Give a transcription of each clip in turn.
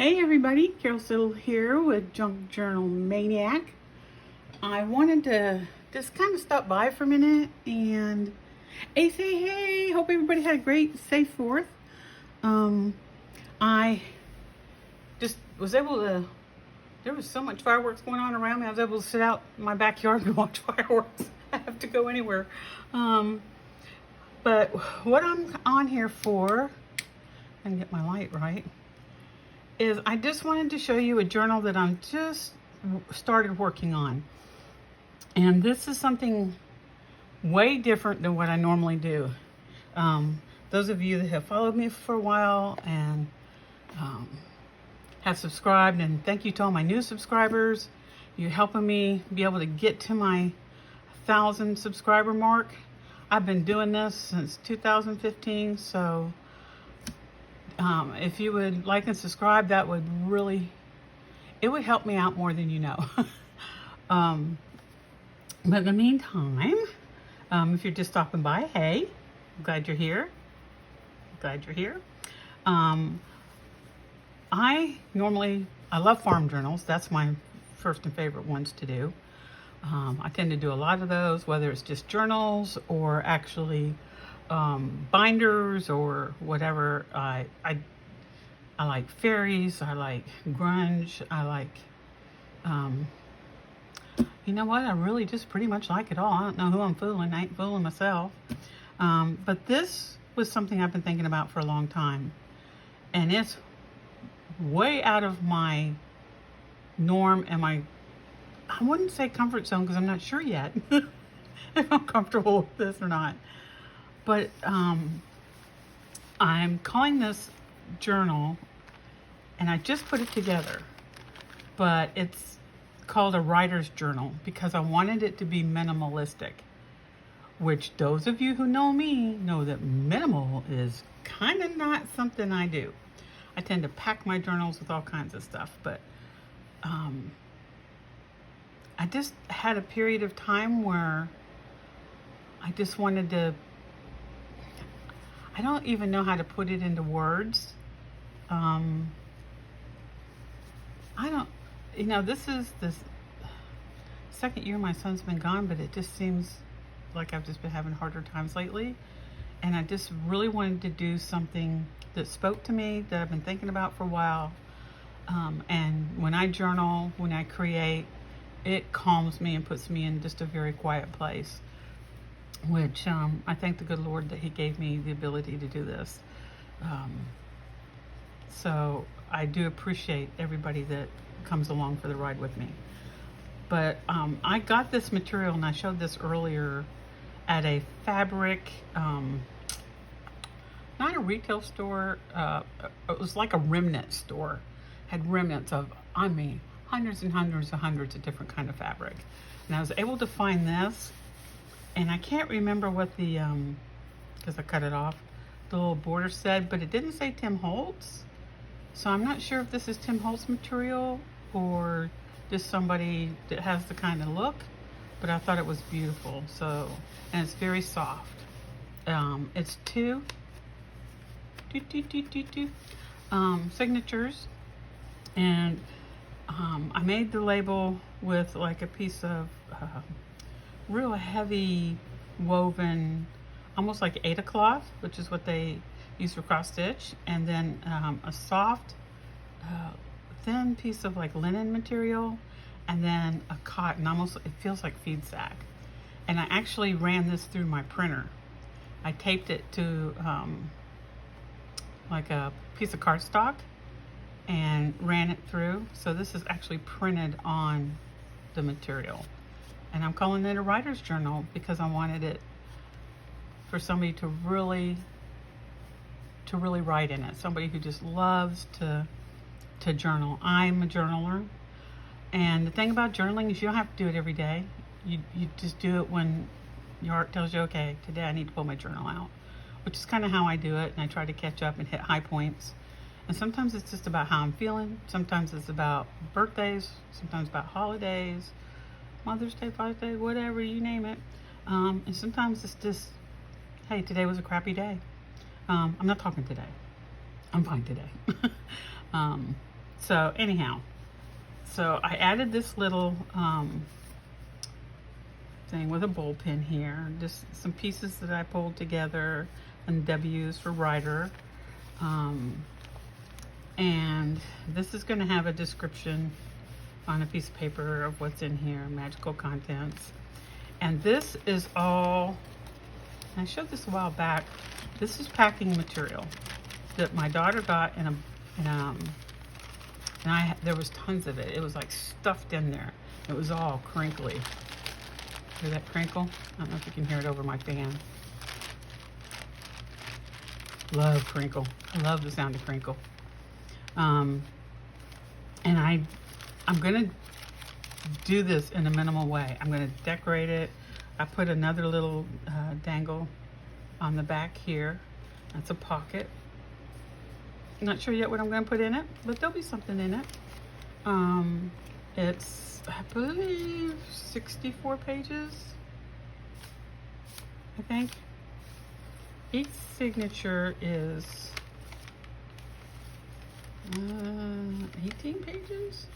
Hey everybody, Carol Siddle here with Junk Journal Maniac. I wanted to just kind of stop by for a minute and say hey, hope everybody had a great, safe 4th. I just was able to, there was so much fireworks going on around me, I was able to sit out in my backyard and watch fireworks. I have to go anywhere. But what I'm on here for, I can get my light right, is I just wanted to show you a journal that I'm just started working on. And this is something way different than what I normally do. Those of you that have followed me for a while and have subscribed, and thank you to all my new subscribers. You're helping me be able to get to my 1,000 subscriber mark. I've been doing this since 2015, so if you would like and subscribe, that would really, it would help me out more than you know. But in the meantime, if you're just stopping by, hey, I'm glad you're here. Glad you're here. I love farm journals. That's my first and favorite ones to do. I tend to do a lot of those, whether it's just journals or actually binders or whatever. I like fairies, I like grunge, I like, you know what, I really just pretty much like it all. I don't know who I'm fooling, I ain't fooling myself. But this was something I've been thinking about for a long time, and it's way out of my norm and I wouldn't say comfort zone, because I'm not sure yet if I'm comfortable with this or not. But I'm calling this journal, and I just put it together, but it's called a writer's journal because I wanted it to be minimalistic, which those of you who know me know that minimal is kind of not something I do. I tend to pack my journals with all kinds of stuff, but I just had a period of time where I just wanted to, I don't even know how to put it into words. This is the second year my son's been gone, but it just seems like I've just been having harder times lately. And I just really wanted to do something that spoke to me, that I've been thinking about for a while. And when I journal, when I create, it calms me and puts me in just a very quiet place, which I thank the good Lord that He gave me the ability to do this. So I do appreciate everybody that comes along for the ride with me. But I got this material, and I showed this earlier, at a fabric, not a retail store, it was like a remnant store. Had remnants of, hundreds and hundreds of different kind of fabric. And I was able to find this, and I can't remember what the, because I cut it off, the little border said, but it didn't say Tim Holtz. So I'm not sure if this is Tim Holtz material or just somebody that has the kind of look, but I thought it was beautiful. So, and it's very soft. It's two signatures, and I made the label with like a piece of real heavy woven, almost like Aida cloth, which is what they use for cross stitch, and then a soft thin piece of like linen material, and then a cotton, almost, it feels like feed sack. And I actually ran this through my printer. I taped it to like a piece of cardstock and ran it through. So this is actually printed on the material. And I'm calling it a writer's journal because I wanted it for somebody to really write in it. Somebody who just loves to journal. I'm a journaler. And the thing about journaling is you don't have to do it every day. You just do it when your heart tells you, okay, today I need to pull my journal out, which is kind of how I do it. And I try to catch up and hit high points. And sometimes it's just about how I'm feeling. Sometimes it's about birthdays. Sometimes about holidays, Mother's Day, Father's Day, whatever, you name it. And sometimes it's just, hey, today was a crappy day. I'm not talking today. I'm fine today. So anyhow, so I added this little thing with a bowl pin here, just some pieces that I pulled together, and W's for writer. And this is going to have a description on a piece of paper of what's in here, magical contents. And this is all, I showed this a while back, this is packing material that my daughter got in a, there was tons of it. It was like stuffed in there. It was all crinkly. Hear that crinkle? I don't know if you can hear it over my fan. Love crinkle. I love the sound of crinkle. And I'm gonna do this in a minimal way. I'm gonna decorate it. I put another little dangle on the back here. That's a pocket. Not sure yet what I'm gonna put in it, but there'll be something in it. It's, I believe, 64 pages, I think. Each signature is 18 pages?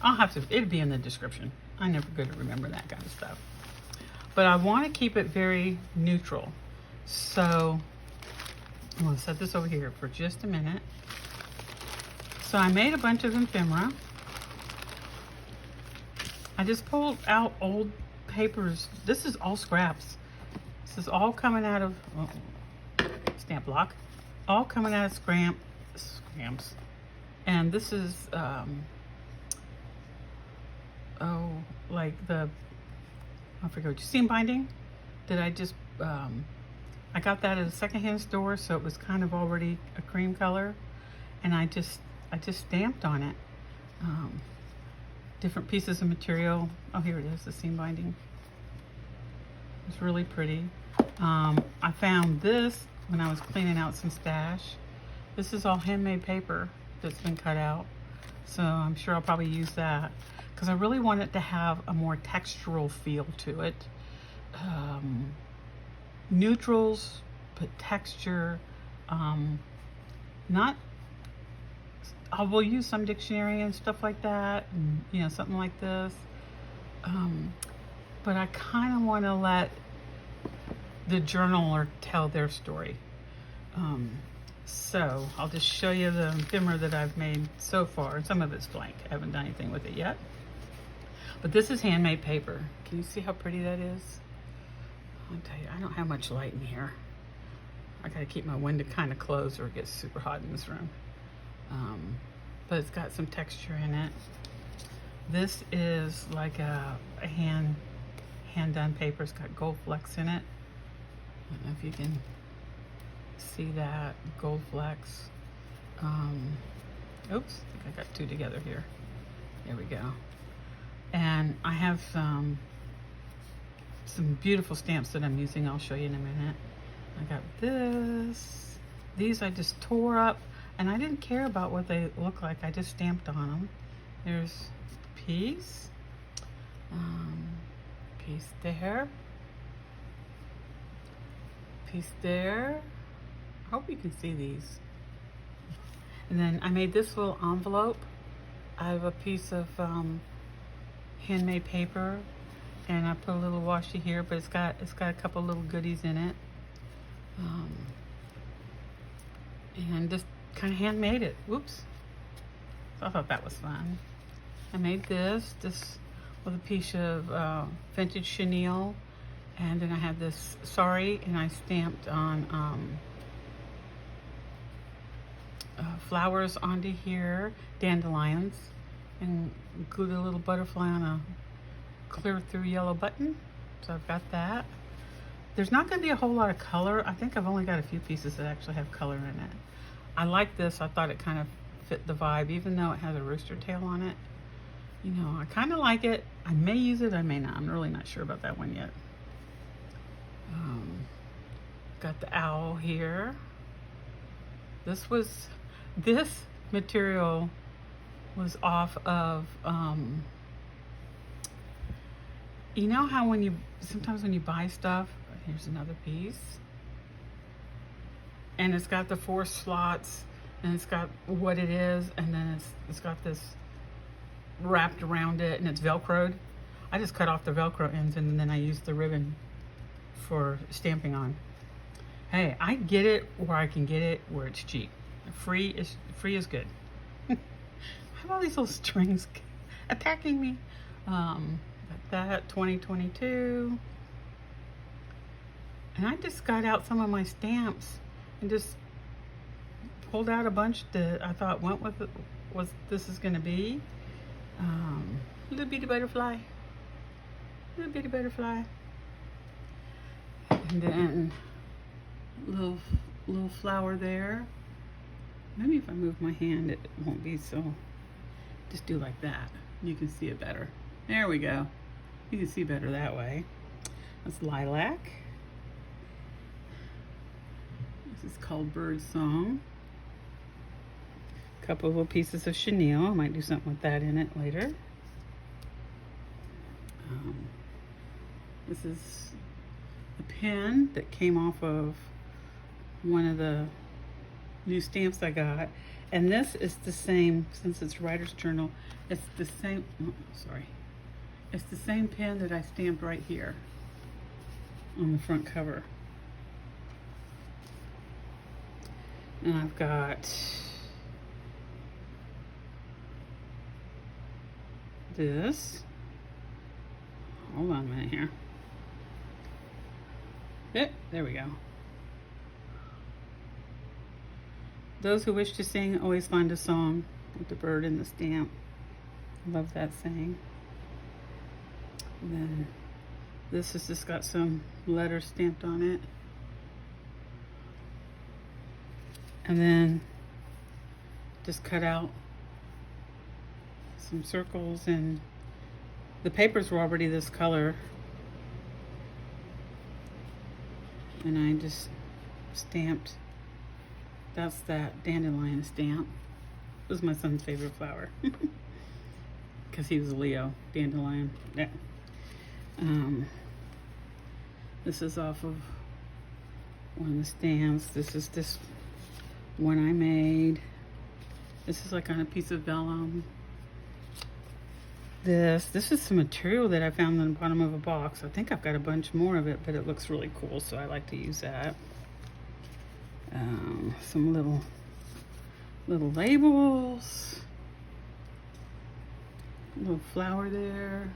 I'll have to, it'll be in the description. I'm never good at remember that kind of stuff. But I want to keep it very neutral. So I'm going to set this over here for just a minute. So I made a bunch of ephemera. I just pulled out old papers. This is all scraps. This is all coming out of stamp block. All coming out of scramps. And this is, like the, I forget what, seam binding that I just, I got that at a secondhand store, so it was kind of already a cream color. And I just stamped on it. Different pieces of material. Oh, here it is, the seam binding. It's really pretty. I found this when I was cleaning out some stash. This is all handmade paper that's been cut out. So I'm sure I'll probably use that because I really want it to have a more textural feel to it. Neutrals, but texture. Not, I will use some dictionary and stuff like that, and, you know, something like this. But I kind of want to let the journaler tell their story. So I'll just show you the ephemera that I've made so far. Some of it's blank. I haven't done anything with it yet. But this is handmade paper. Can you see how pretty that is? I'll tell you, I don't have much light in here. I gotta keep my window kind of closed or it gets super hot in this room. But it's got some texture in it. This is like a hand done paper. It's got gold flecks in it. I don't know if you can see that, gold flecks. Oops, I think I got two together here. There we go. And I have some beautiful stamps that I'm using. I'll show you in a minute. I got this. These I just tore up, and I didn't care about what they look like. I just stamped on them. There's a piece. Piece there. Piece there. I hope you can see these. And then I made this little envelope out of a piece of handmade paper, and I put a little washi here, but it's got a couple little goodies in it. And just kind of handmade it. Whoops. So I thought that was fun. I made this with a piece of vintage chenille, and then I had this sari, and I stamped on flowers onto here, dandelions, and glued a little butterfly on a clear through yellow button. So I've got that. There's not going to be a whole lot of color. I think I've only got a few pieces that actually have color in it. I like this. I thought it kind of fit the vibe, even though it has a rooster tail on it. You know, I kind of like it. I may use it, I may not. I'm really not sure about that one yet. Got the owl here. This material was off of, you know how sometimes when you buy stuff, here's another piece, and it's got the 4 slots and it's got what it is, and then it's got this wrapped around it, and it's Velcroed. I just cut off the Velcro ends, and then I use the ribbon for stamping on. Hey, I get it where I can get it where it's cheap. Free is good. I have all these little strings attacking me. Like that 2022. And I just got out some of my stamps and just pulled out a bunch that I thought went with it, what this is gonna be. Little bitty butterfly. Little bitty butterfly. And then little flower there. Maybe if I move my hand it won't be so. Just do like that. You can see it better. There we go. You can see better that way. That's lilac. This is called Bird Song. A couple of little pieces of chenille. I might do something with that in it later. This is a pen that came off of one of the new stamps I got. And this is the same, since it's Writer's Journal, it's the same, it's the same pen that I stamped right here on the front cover. And I've got this. Hold on a minute here. There we go. Those who wish to sing always find a song, with the bird and the stamp. Love that saying. And then this has just got some letters stamped on it. And then just cut out some circles, and the papers were already this color. And I just stamped. That's that dandelion stamp. It was my son's favorite flower. Because he was a Leo. Dandelion. Yeah. This is off of one of the stamps. This is this one I made. This is like on a piece of vellum. This is some material that I found in the bottom of a box. I think I've got a bunch more of it, but it looks really cool, so I like to use that. Some little labels. Little flower there.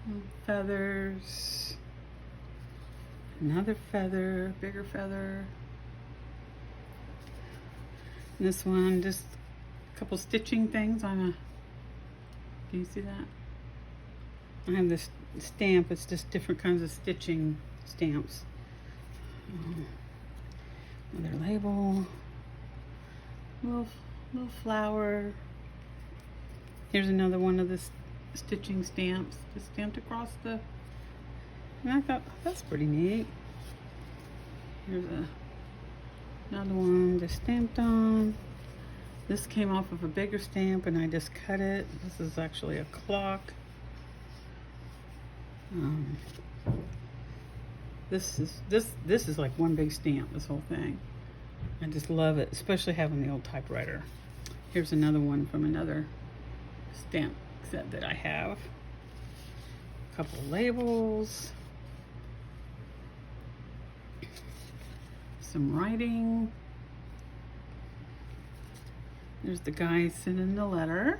Little feathers. Another feather, bigger feather. And this one, just a couple stitching things on a, can you see that? I have this stamp, it's just different kinds of stitching stamps. Another label, little flower. Here's another one of the stitching stamps, just stamped across the, and I thought, that's pretty neat. Here's another one just stamped on. This came off of a bigger stamp and I just cut it. This is actually a clock. This is like one big stamp, this whole thing. I just love it, especially having the old typewriter. Here's another one from another stamp set that I have. A couple of labels. Some writing. There's the guy sending the letter.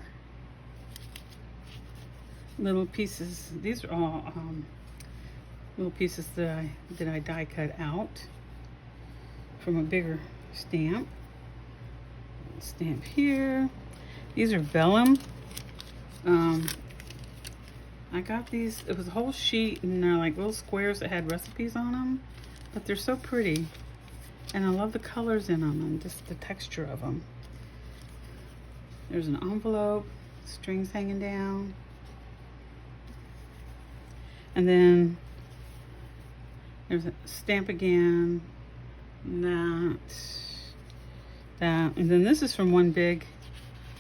Little pieces. These are all little pieces that I die cut out from a bigger stamp. Stamp here. These are vellum. I got these. It was a whole sheet, and they're like little squares that had recipes on them, but they're so pretty, and I love the colors in them and just the texture of them. There's an envelope, strings hanging down. And then there's a stamp again. That. And then this is from one big,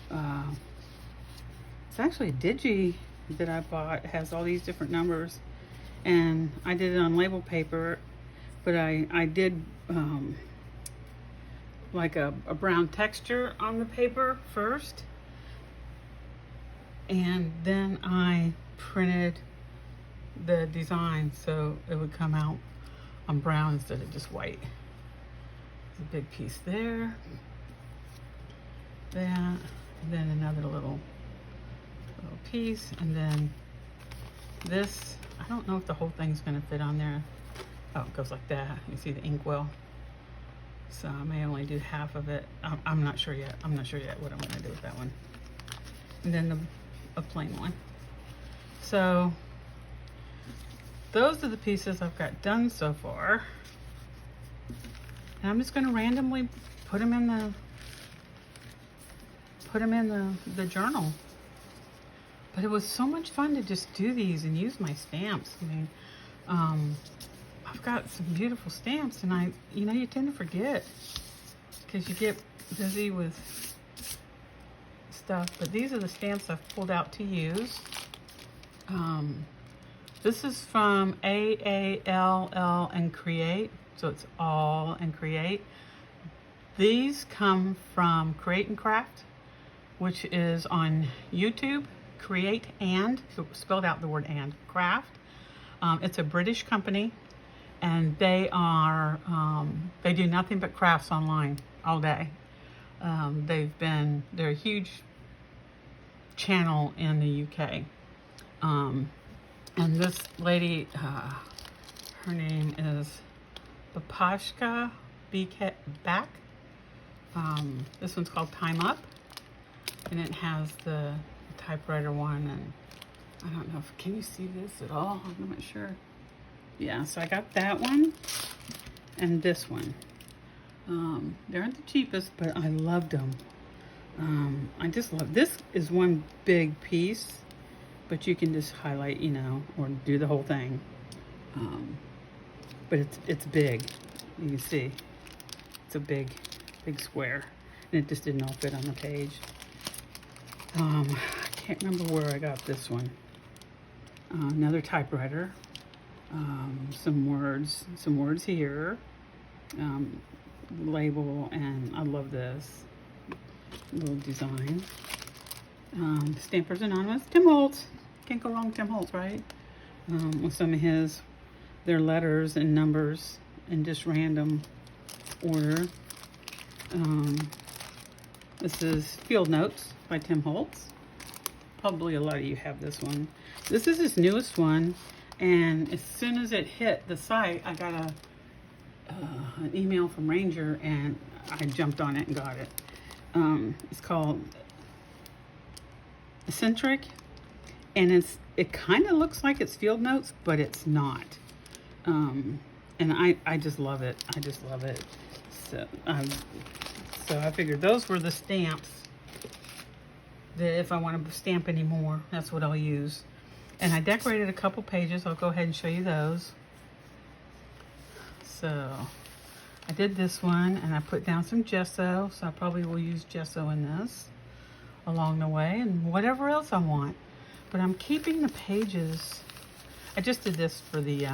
it's actually a digi that I bought. It has all these different numbers. And I did it on label paper, but I did like a brown texture on the paper first, and then I printed the design so it would come out on brown instead of just white. There's a big piece there, that, and then another little piece, and then this. I don't know if the whole thing's gonna fit on there. Oh, it goes like that. You see the inkwell. So I may only do half of it. I'm not sure yet. I'm not sure yet what I'm gonna do with that one. And then a plain one. So those are the pieces I've got done so far. And I'm just gonna randomly put them in the journal. But it was so much fun to just do these and use my stamps. I mean, I've got some beautiful stamps, and you tend to forget because you get busy with stuff. But these are the stamps I've pulled out to use. This is from AALL and Create, so it's all and Create. These come from Create and Craft, which is on YouTube. Create and, spelled out the word and, Craft. It's a British company, and they are, they do nothing but crafts online all day. They're a huge channel in the UK. And this lady, her name is Bapashka Back. This one's called Time Up, and it has the typewriter one, and I don't know if, can you see this at all? I'm not sure. Yeah, so I got that one and this one. They aren't the cheapest, but I loved them. I just love, this is one big piece, but you can just highlight, or do the whole thing. But it's big. You can see it's a big square, and it just didn't all fit on the page. I can't remember where I got this one. Another typewriter. Some words here. Label, and I love this little design. Stampers Anonymous. Tim Holtz. Can't go wrong with Tim Holtz, right? With some of their letters and numbers in just random order. This is Field Notes by Tim Holtz. Probably a lot of you have this one. This is his newest one, and as soon as it hit the site, I got an email from Ranger, and I jumped on it and got it. It's called Eccentric, and it kind of looks like it's Field Notes, but it's not. And I just love it. I just love it. So I figured those were the stamps that if I want to stamp any more, that's what I'll use. And I decorated a couple pages. I'll go ahead and show you those. So I did this one, and I put down some gesso, so I probably will use gesso in this along the way, and whatever else I want. But I'm keeping the pages. I just did this for the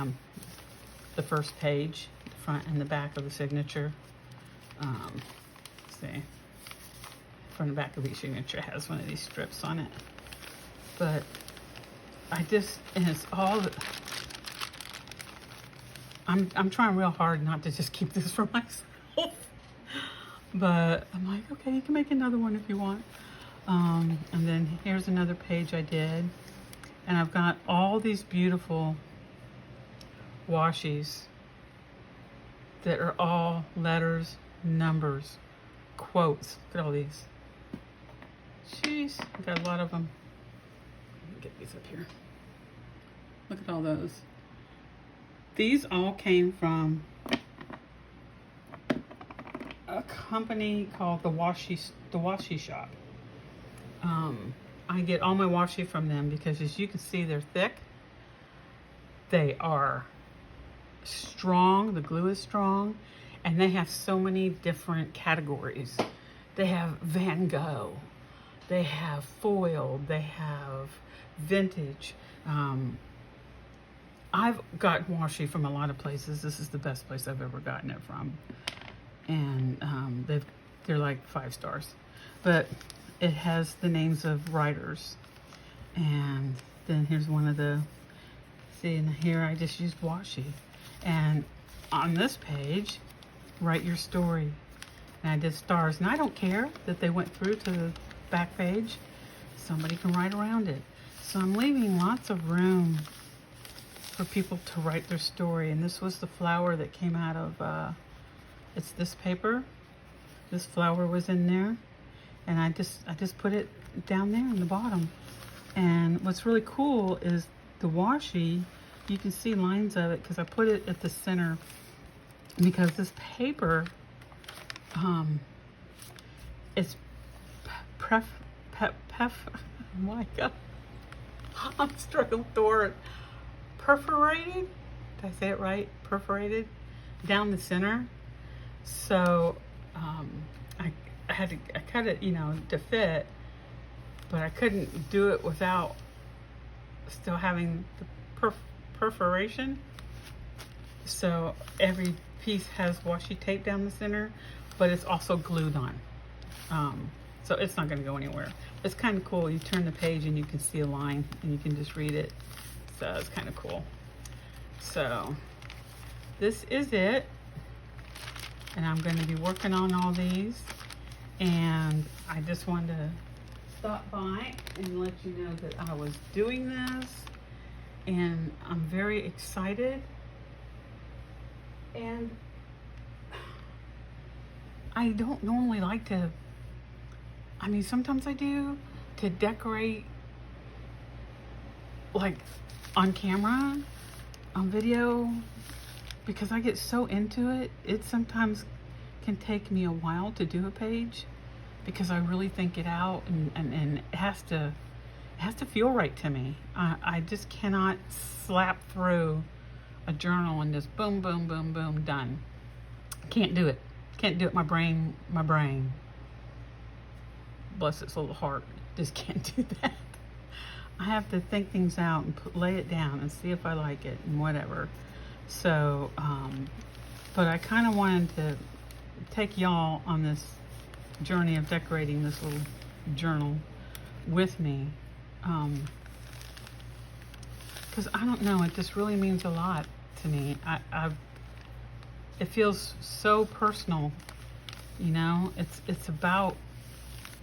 first page, the front and the back of the signature. Let's see. Front and back of each signature has one of these strips on it. But and it's all, I'm trying real hard not to just keep this for myself. But I'm like, okay, you can make another one if you want. And then here's another page I did. And I've got all these beautiful washies that are all letters, numbers, quotes. Look at all these. Jeez, I've got a lot of them. Let me get these up here. Look at all those. These all came from a company called the Washi Shop. I get all my washi from them because, as you can see, they're thick. They are strong. The glue is strong, and they have so many different categories. They have Van Gogh. They have foil. They have vintage. I've gotten washi from a lot of places. This is the best place I've ever gotten it from. and they're like 5 stars. But it has the names of writers, and then here's one of the, see, and here I just used washi, and on this page, write your story, and I did stars, and I don't care that they went through to the back page. Somebody can write around it. So I'm leaving lots of room for people to write their story. And this was the flower that came out of, it's this paper. This flower was in there. And I just put it down there in the bottom. And what's really cool is the washi, you can see lines of it because I put it at the center, because this paper, it's oh my God, I'm struggling with the word. Perforated? Did I say it right? Perforated down the center. So I cut it, you know, to fit, but I couldn't do it without still having the perforation. So every piece has washi tape down the center, but it's also glued on. So it's not gonna go anywhere. It's kind of cool. You turn the page and you can see a line and you can just read it. So it's kind of cool. So this is it. And I'm gonna be working on all these. And I just wanted to stop by and let you know that I was doing this. And I'm very excited. And I don't normally like to, I mean, sometimes I do, to decorate like on camera, on video, because I get so into it. It sometimes can take me a while to do a page because I really think it out, and it has to feel right to me. I just cannot slap through a journal and just boom, boom, boom, boom, done. Can't do it. Can't do it. My brain, bless its little heart, just can't do that. I have to think things out and lay it down and see if I like it and whatever. So, but I kind of wanted to take y'all on this journey of decorating this little journal with me. Because I don't know, it just really means a lot to me. It feels so personal, you know. It's about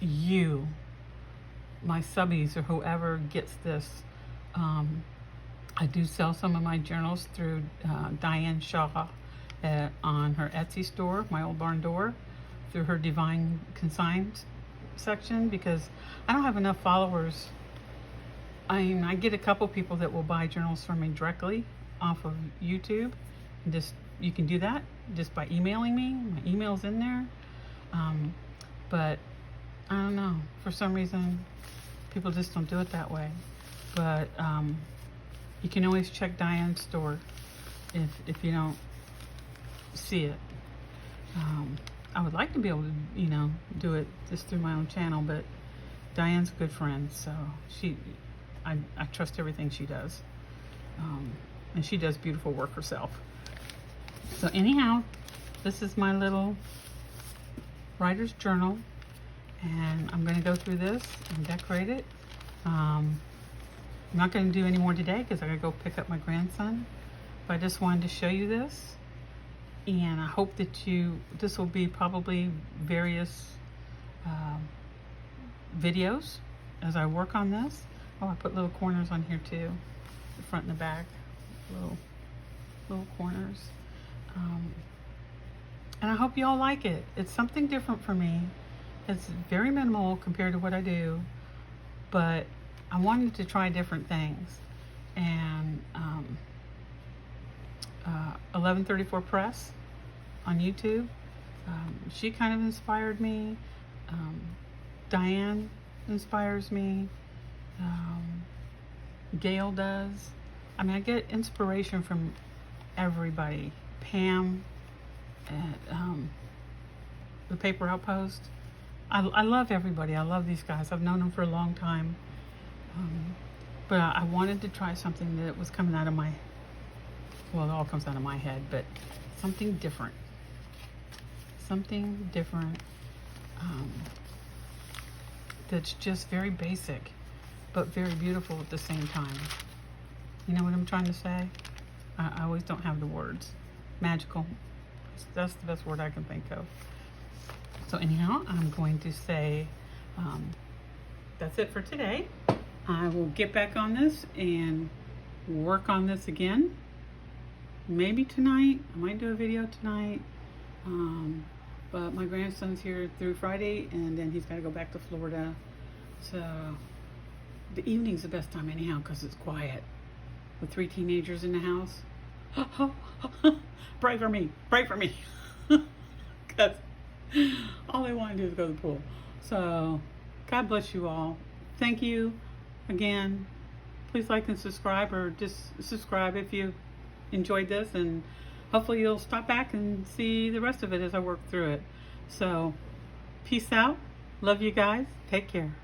you, my subbies, or whoever gets this. I do sell some of my journals through Diane Shaw on her Etsy store, My Old Barn Door, through her Divine Consigned section, because I don't have enough followers. I mean, I get a couple people that will buy journals from me directly off of YouTube. And just, you can do that just by emailing me. My email's in there. But I don't know, for some reason, people just don't do it that way. But you can always check Diane's store if you don't see it. I would like to be able to, you know, do it just through my own channel, but Diane's a good friend, so I trust everything she does. And she does beautiful work herself. So anyhow, this is my little writer's journal, and I'm going to go through this and decorate it. I'm not going to do any more today because I got to go pick up my grandson, but I just wanted to show you this, and I hope that this will be probably various videos as I work on this. Oh, I put little corners on here too, the front and the back, little corners. And I hope you all like it. It's something different for me. It's very minimal compared to what I do, but I wanted to try different things. And 1134 Press on YouTube, she kind of inspired me. Diane inspires me. Gail does. I mean, I get inspiration from everybody. Pam at the Paper Outpost. I love everybody. I love these guys. I've known them for a long time. But I wanted to try something that was coming out of my, well, it all comes out of my head, but something different. something different that's just very basic, but very beautiful at the same time. You know what I'm trying to say? I always don't have the words. Magical. That's the best word I can think of. So anyhow, I'm going to say that's it for today. I will get back on this and work on this again. Maybe tonight. I might do a video tonight. But my grandson's here through Friday, and then he's got to go back to Florida. So the evening's the best time anyhow, because it's quiet. With 3 teenagers in the house. Pray for me. Pray for me. Because all they want to do is go to the pool. So God bless you all. Thank you again. Please like and subscribe, or just subscribe if you enjoyed this, and hopefully you'll stop back and see the rest of it as I work through it. So peace out. Love you guys. Take care.